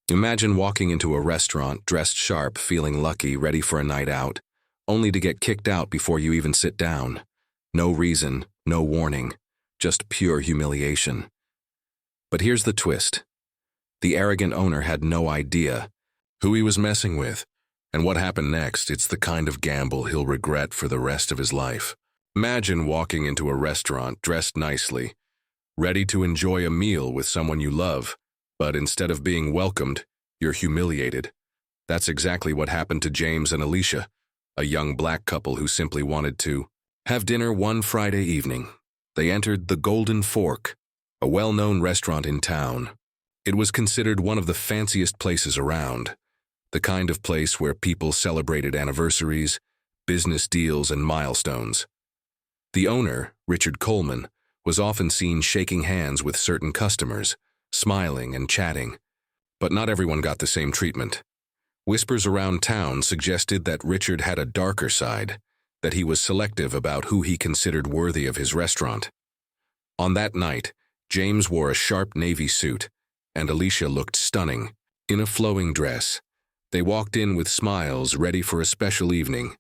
Imagine walking into a restaurant, dressed sharp, feeling lucky, ready for a night out, only to get kicked out before you even sit down. No reason, no warning, just pure humiliation. But here's the twist. The arrogant owner had no idea who he was messing with, and what happened next. It's the kind of gamble he'll regret for the rest of his life. Imagine walking into a restaurant, dressed nicely, ready to enjoy a meal with someone you love, but instead of being welcomed, you're humiliated. That's exactly what happened to James and Alicia, a young black couple who simply wanted to have dinner one Friday evening. They entered the Golden Fork, a well-known restaurant in town. It was considered one of the fanciest places around, the kind of place where people celebrated anniversaries, business deals, and milestones. The owner, Richard Coleman, was often seen shaking hands with certain customers, smiling and chatting. But not everyone got the same treatment. Whispers around town suggested that Richard had a darker side, that he was selective about who he considered worthy of his restaurant. On that night, James wore a sharp navy suit, and Alicia looked stunning, in a flowing dress. They walked in with smiles, ready for a special evening.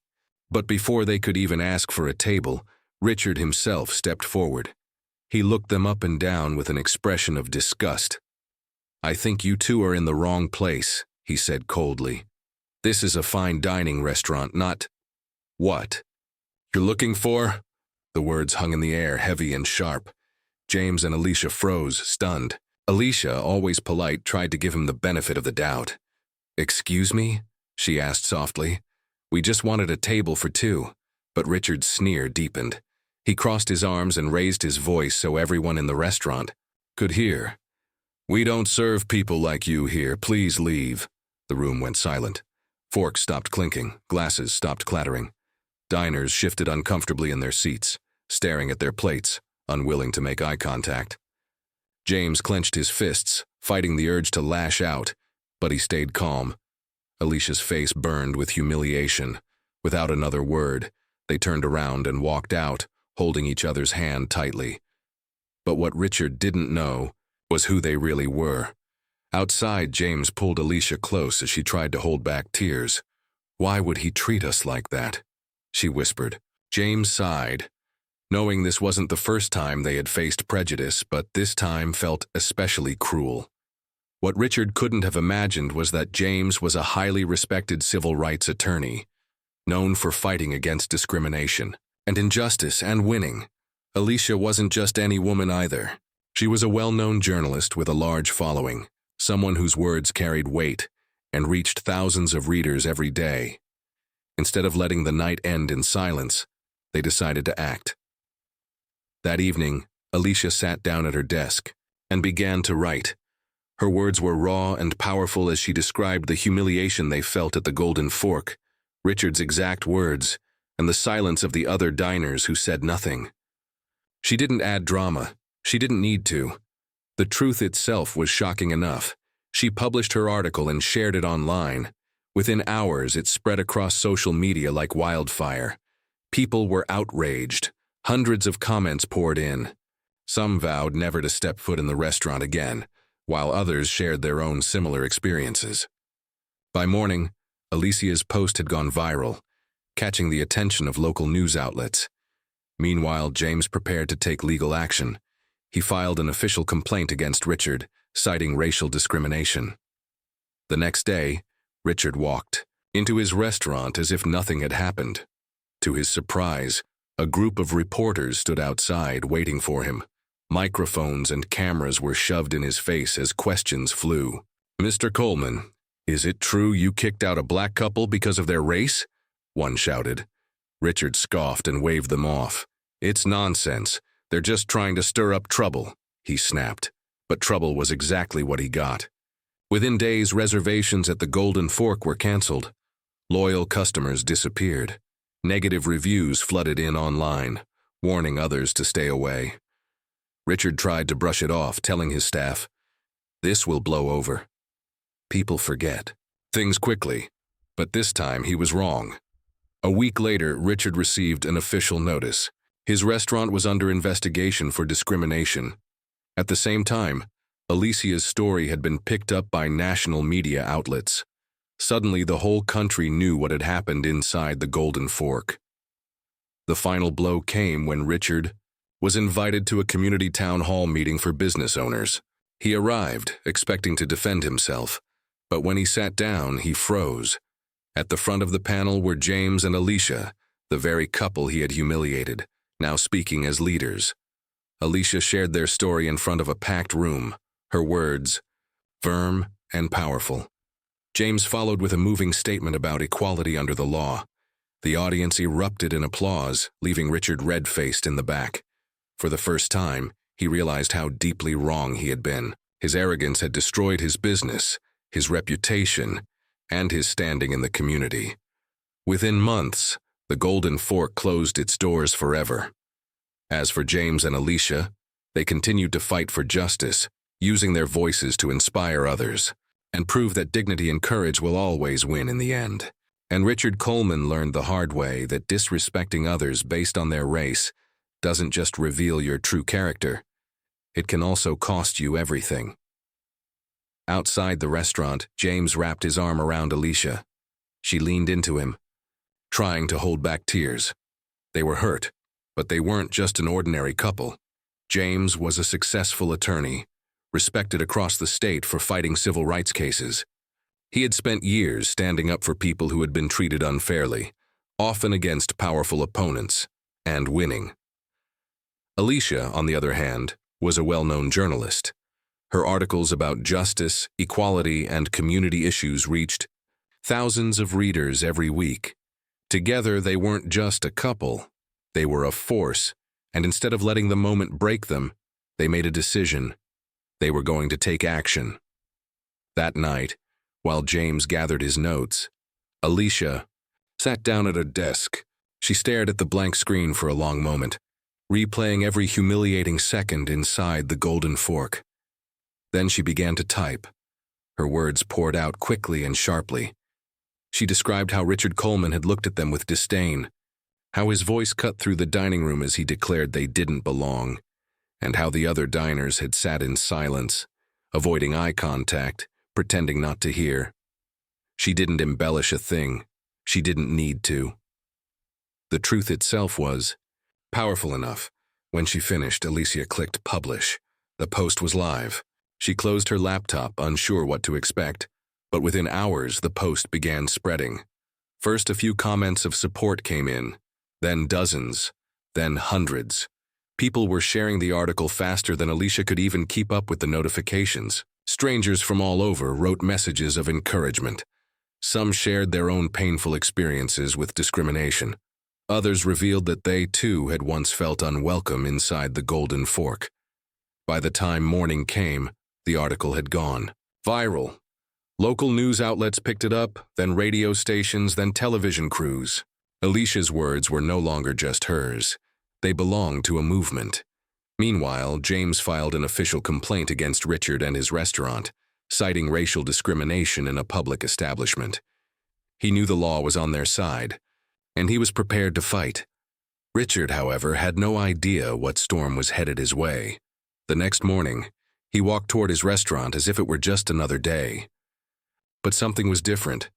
But before they could even ask for a table, Richard himself stepped forward. He looked them up and down with an expression of disgust. "I think you two are in the wrong place," he said coldly. "This is a fine dining restaurant, not—" "What you're looking for?" The words hung in the air, heavy and sharp. James and Alicia froze, stunned. Alicia, always polite, tried to give him the benefit of the doubt. "Excuse me?" she asked softly. "We just wanted a table for two." But Richard's sneer deepened. He crossed his arms and raised his voice so everyone in the restaurant could hear. "We don't serve people like you here. Please leave." The room went silent. Forks stopped clinking. Glasses stopped clattering. Diners shifted uncomfortably in their seats, staring at their plates, unwilling to make eye contact. James clenched his fists, fighting the urge to lash out, but he stayed calm. Alicia's face burned with humiliation. Without another word, they turned around and walked out, holding each other's hand tightly. But what Richard didn't know was who they really were. Outside, James pulled Alicia close as she tried to hold back tears. "Why would he treat us like that?" she whispered. James sighed, knowing this wasn't the first time they had faced prejudice, but this time felt especially cruel. What Richard couldn't have imagined was that James was a highly respected civil rights attorney, known for fighting against discrimination and injustice and winning. Alicia wasn't just any woman either. She was a well-known journalist with a large following, someone whose words carried weight and reached thousands of readers every day. Instead of letting the night end in silence, they decided to act. That evening, Alicia sat down at her desk and began to write. Her words were raw and powerful as she described the humiliation they felt at the Golden Fork, Richard's exact words, and the silence of the other diners who said nothing. She didn't add drama. She didn't need to. The truth itself was shocking enough. She published her article and shared it online. Within hours, it spread across social media like wildfire. People were outraged. Hundreds of comments poured in. Some vowed never to step foot in the restaurant again, while others shared their own similar experiences. By morning, Alicia's post had gone viral, catching the attention of local news outlets. Meanwhile, James prepared to take legal action. He filed an official complaint against Richard, citing racial discrimination. The next day, Richard walked into his restaurant as if nothing had happened. To his surprise, a group of reporters stood outside waiting for him. Microphones and cameras were shoved in his face as questions flew. "Mr. Coleman, is it true you kicked out a black couple because of their race?" one shouted. Richard scoffed and waved them off. "It's nonsense. They're just trying to stir up trouble," he snapped. But trouble was exactly what he got. Within days, reservations at the Golden Fork were canceled. Loyal customers disappeared. Negative reviews flooded in online, warning others to stay away. Richard tried to brush it off, telling his staff, "This will blow over. People forget things quickly." But this time he was wrong. A week later, Richard received an official notice. His restaurant was under investigation for discrimination. At the same time, Alicia's story had been picked up by national media outlets. Suddenly, the whole country knew what had happened inside the Golden Fork. The final blow came when Richard was invited to a community town hall meeting for business owners. He arrived, expecting to defend himself, but when he sat down, he froze. At the front of the panel were James and Alicia, the very couple he had humiliated, now speaking as leaders. Alicia shared their story in front of a packed room, her words firm and powerful. James followed with a moving statement about equality under the law. The audience erupted in applause, leaving Richard red-faced in the back. For the first time, he realized how deeply wrong he had been. His arrogance had destroyed his business, his reputation, and his standing in the community. Within months, the Golden Fork closed its doors forever. As for James and Alicia, they continued to fight for justice, using their voices to inspire others, and prove that dignity and courage will always win in the end. And Richard Coleman learned the hard way that disrespecting others based on their race doesn't just reveal your true character, it can also cost you everything. Outside the restaurant, James wrapped his arm around Alicia. She leaned into him, trying to hold back tears. They were hurt, but they weren't just an ordinary couple. James was a successful attorney, respected across the state for fighting civil rights cases. He had spent years standing up for people who had been treated unfairly, often against powerful opponents, and winning. Alicia, on the other hand, was a well-known journalist. Her articles about justice, equality, and community issues reached thousands of readers every week. Together, they weren't just a couple, they were a force, and instead of letting the moment break them, they made a decision. They were going to take action. That night, while James gathered his notes, Alicia sat down at a desk. She stared at the blank screen for a long moment, replaying every humiliating second inside the Golden Fork. Then she began to type. Her words poured out quickly and sharply. She described how Richard Coleman had looked at them with disdain, how his voice cut through the dining room as he declared they didn't belong, and how the other diners had sat in silence, avoiding eye contact, pretending not to hear. She didn't embellish a thing. She didn't need to. The truth itself was powerful enough. When she finished, Alicia clicked publish. The post was live. She closed her laptop, unsure what to expect, but within hours the post began spreading. First, a few comments of support came in, then dozens, then hundreds. People were sharing the article faster than Alicia could even keep up with the notifications. Strangers from all over wrote messages of encouragement. Some shared their own painful experiences with discrimination. Others revealed that they, too, had once felt unwelcome inside the Golden Fork. By the time morning came, the article had gone viral. Local news outlets picked it up, then radio stations, then television crews. Alicia's words were no longer just hers. They belonged to a movement. Meanwhile, James filed an official complaint against Richard and his restaurant, citing racial discrimination in a public establishment. He knew the law was on their side, and he was prepared to fight. Richard, however, had no idea what storm was headed his way. The next morning, he walked toward his restaurant as if it were just another day. But something was different.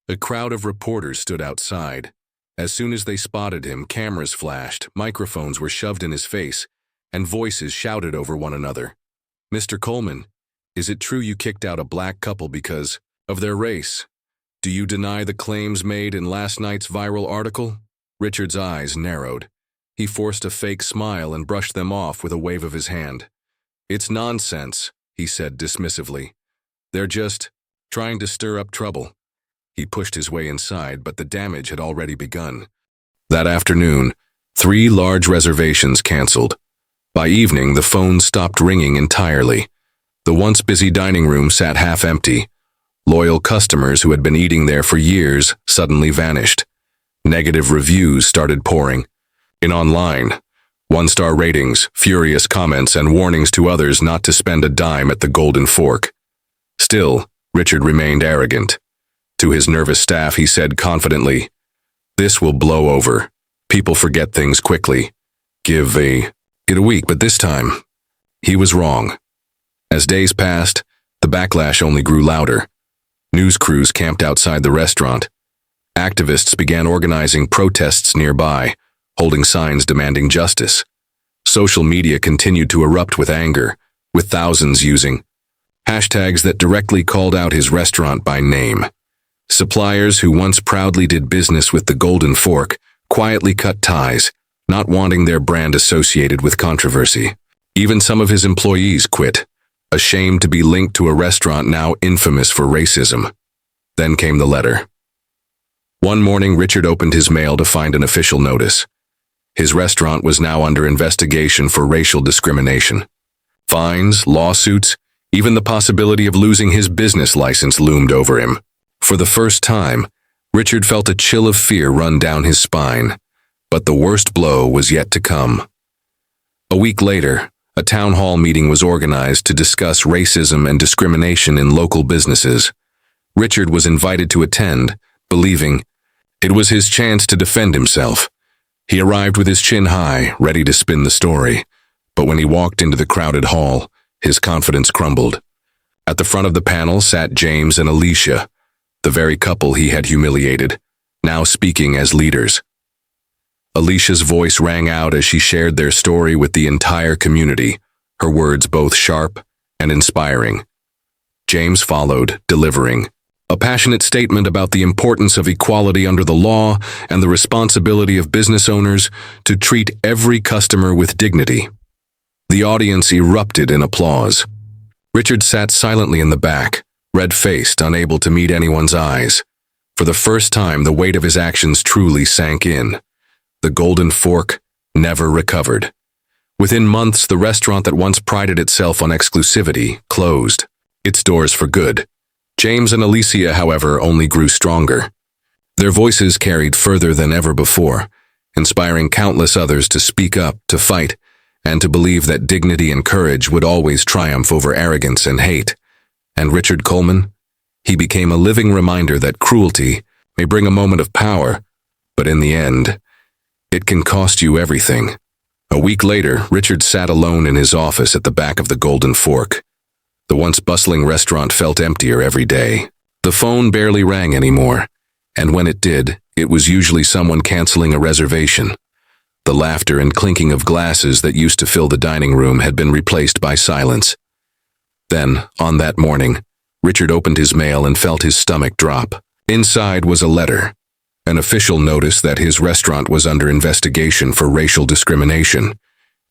A crowd of reporters stood outside. As soon as they spotted him, cameras flashed, microphones were shoved in his face, and voices shouted over one another. "Mr. Coleman, is it true you kicked out a black couple because of their race? Do you deny the claims made in last night's viral article?" Richard's eyes narrowed. He forced a fake smile and brushed them off with a wave of his hand. "It's nonsense," he said dismissively. "They're just trying to stir up trouble." He pushed his way inside, but the damage had already begun. That afternoon, 3 large reservations canceled. By evening, the phone stopped ringing entirely. The once busy dining room sat half empty. Loyal customers who had been eating there for years suddenly vanished. Negative reviews started pouring. In online, 1-star ratings, furious comments, and warnings to others not to spend a dime at the Golden Fork. Still, Richard remained arrogant. To his nervous staff, he said confidently, "This will blow over. People forget things quickly. Give it a week," but this time, he was wrong. As days passed, the backlash only grew louder. News crews camped outside the restaurant. Activists began organizing protests nearby, holding signs demanding justice. Social media continued to erupt with anger, with thousands using hashtags that directly called out his restaurant by name. Suppliers who once proudly did business with the Golden Fork quietly cut ties, not wanting their brand associated with controversy. Even some of his employees quit, ashamed to be linked to a restaurant now infamous for racism. Then came the letter. One morning, Richard opened his mail to find an official notice. His restaurant was now under investigation for racial discrimination. Fines, lawsuits, even the possibility of losing his business license loomed over him. For the first time, Richard felt a chill of fear run down his spine, but the worst blow was yet to come. A week later, a town hall meeting was organized to discuss racism and discrimination in local businesses. Richard was invited to attend, believing it was his chance to defend himself. He arrived with his chin high, ready to spin the story, but when he walked into the crowded hall, his confidence crumbled. At the front of the panel sat James and Alicia, the very couple he had humiliated, now speaking as leaders. Alicia's voice rang out as she shared their story with the entire community, her words both sharp and inspiring. James followed, delivering a passionate statement about the importance of equality under the law and the responsibility of business owners to treat every customer with dignity. The audience erupted in applause. Richard sat silently in the back, red-faced, unable to meet anyone's eyes. For the first time, the weight of his actions truly sank in. The Golden Fork never recovered. Within months, the restaurant that once prided itself on exclusivity closed its doors for good. James and Alicia, however, only grew stronger. Their voices carried further than ever before, inspiring countless others to speak up, to fight, and to believe that dignity and courage would always triumph over arrogance and hate. And Richard Coleman? He became a living reminder that cruelty may bring a moment of power, but in the end, it can cost you everything. A week later, Richard sat alone in his office at the back of the Golden Fork. The once bustling restaurant felt emptier every day. The phone barely rang anymore, and when it did, it was usually someone canceling a reservation. The laughter and clinking of glasses that used to fill the dining room had been replaced by silence. Then, on that morning, Richard opened his mail and felt his stomach drop. Inside was a letter, an official notice that his restaurant was under investigation for racial discrimination.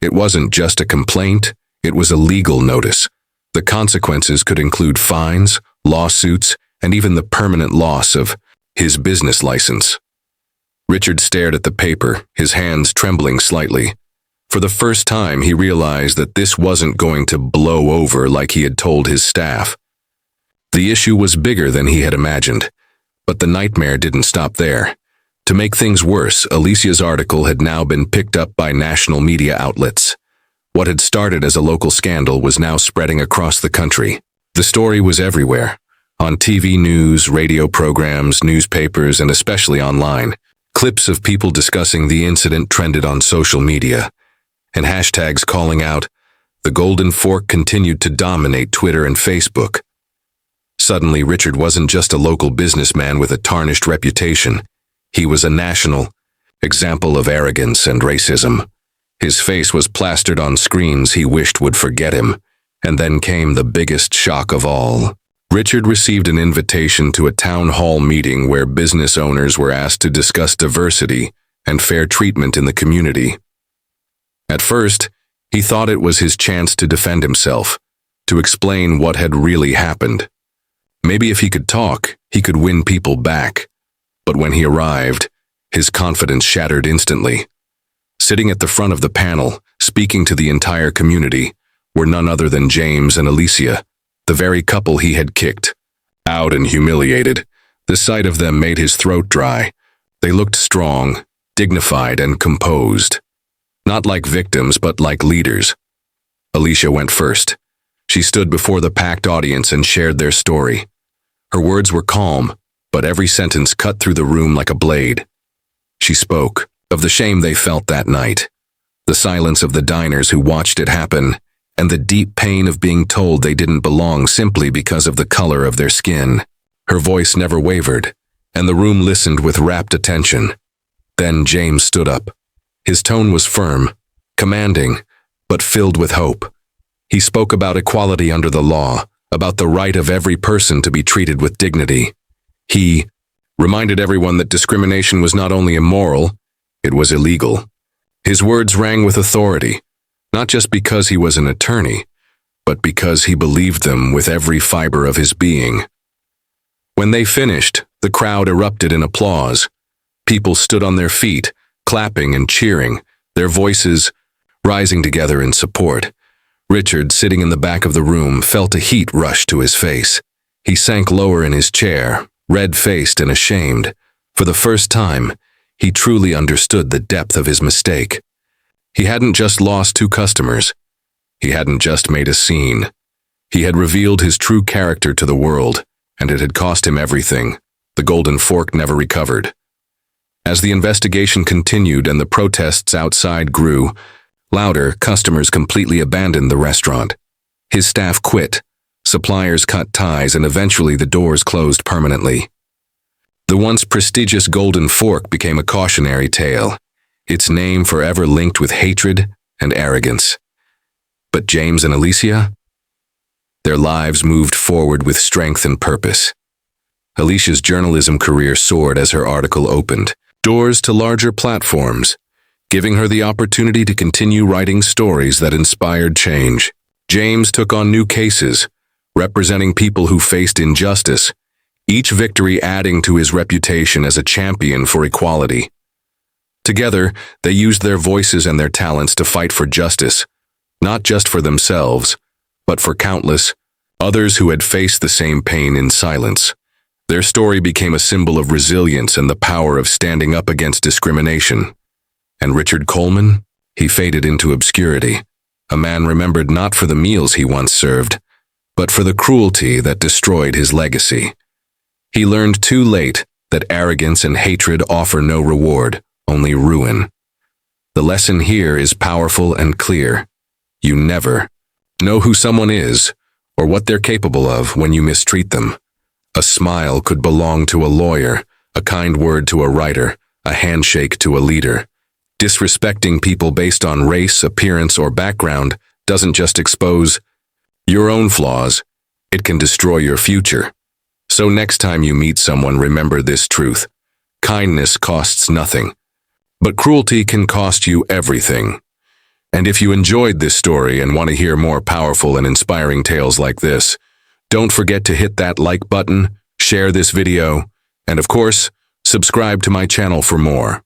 It wasn't just a complaint, it was a legal notice. The consequences could include fines, lawsuits, and even the permanent loss of his business license. Richard stared at the paper, his hands trembling slightly. For the first time, he realized that this wasn't going to blow over like he had told his staff. The issue was bigger than he had imagined, but the nightmare didn't stop there. To make things worse, Alicia's article had now been picked up by national media outlets. What had started as a local scandal was now spreading across the country. The story was everywhere, on TV news, radio programs, newspapers, and especially online. Clips of people discussing the incident trended on social media, and hashtags calling out, "The Golden Fork" continued to dominate Twitter and Facebook. Suddenly, Richard wasn't just a local businessman with a tarnished reputation. He was a national example of arrogance and racism. His face was plastered on screens he wished would forget him. And then came the biggest shock of all. Richard received an invitation to a town hall meeting where business owners were asked to discuss diversity and fair treatment in the community. At first, he thought it was his chance to defend himself, to explain what had really happened. Maybe if he could talk, he could win people back. But when he arrived, his confidence shattered instantly. Sitting at the front of the panel, speaking to the entire community, were none other than James and Alicia, the very couple he had kicked out and humiliated. The sight of them made his throat dry. They looked strong, dignified, and composed. Not like victims, but like leaders. Alicia went first. She stood before the packed audience and shared their story. Her words were calm, but every sentence cut through the room like a blade. She spoke of the shame they felt that night, the silence of the diners who watched it happen, and the deep pain of being told they didn't belong simply because of the color of their skin. Her voice never wavered, and the room listened with rapt attention. Then James stood up. His tone was firm, commanding, but filled with hope. He spoke about equality under the law, about the right of every person to be treated with dignity. He reminded everyone that discrimination was not only immoral, it was illegal. His words rang with authority, not just because he was an attorney, but because he believed them with every fiber of his being. When they finished, the crowd erupted in applause. People stood on their feet, clapping and cheering, their voices rising together in support. Richard, sitting in the back of the room, felt a heat rush to his face. He sank lower in his chair, red-faced and ashamed. For the first time, he truly understood the depth of his mistake. He hadn't just lost 2 customers. He hadn't just made a scene. He had revealed his true character to the world, and it had cost him everything. The golden fork never recovered. As the investigation continued and the protests outside grew louder, customers completely abandoned the restaurant. His staff quit, suppliers cut ties, and eventually the doors closed permanently. The once prestigious Golden Fork became a cautionary tale, its name forever linked with hatred and arrogance. But James and Alicia? Their lives moved forward with strength and purpose. Alicia's journalism career soared as her article opened doors to larger platforms, giving her the opportunity to continue writing stories that inspired change. James took on new cases, representing people who faced injustice, each victory adding to his reputation as a champion for equality. Together, they used their voices and their talents to fight for justice, not just for themselves, but for countless others who had faced the same pain in silence. Their story became a symbol of resilience and the power of standing up against discrimination. And Richard Coleman? He faded into obscurity, a man remembered not for the meals he once served, but for the cruelty that destroyed his legacy. He learned too late that arrogance and hatred offer no reward, only ruin. The lesson here is powerful and clear. You never know who someone is or what they're capable of when you mistreat them. A smile could belong to a lawyer, a kind word to a writer, a handshake to a leader. Disrespecting people based on race, appearance, or background doesn't just expose your own flaws, it can destroy your future. So next time you meet someone, remember this truth. Kindness costs nothing, but cruelty can cost you everything. And if you enjoyed this story and want to hear more powerful and inspiring tales like this, don't forget to hit that like button, share this video, and of course, subscribe to my channel for more.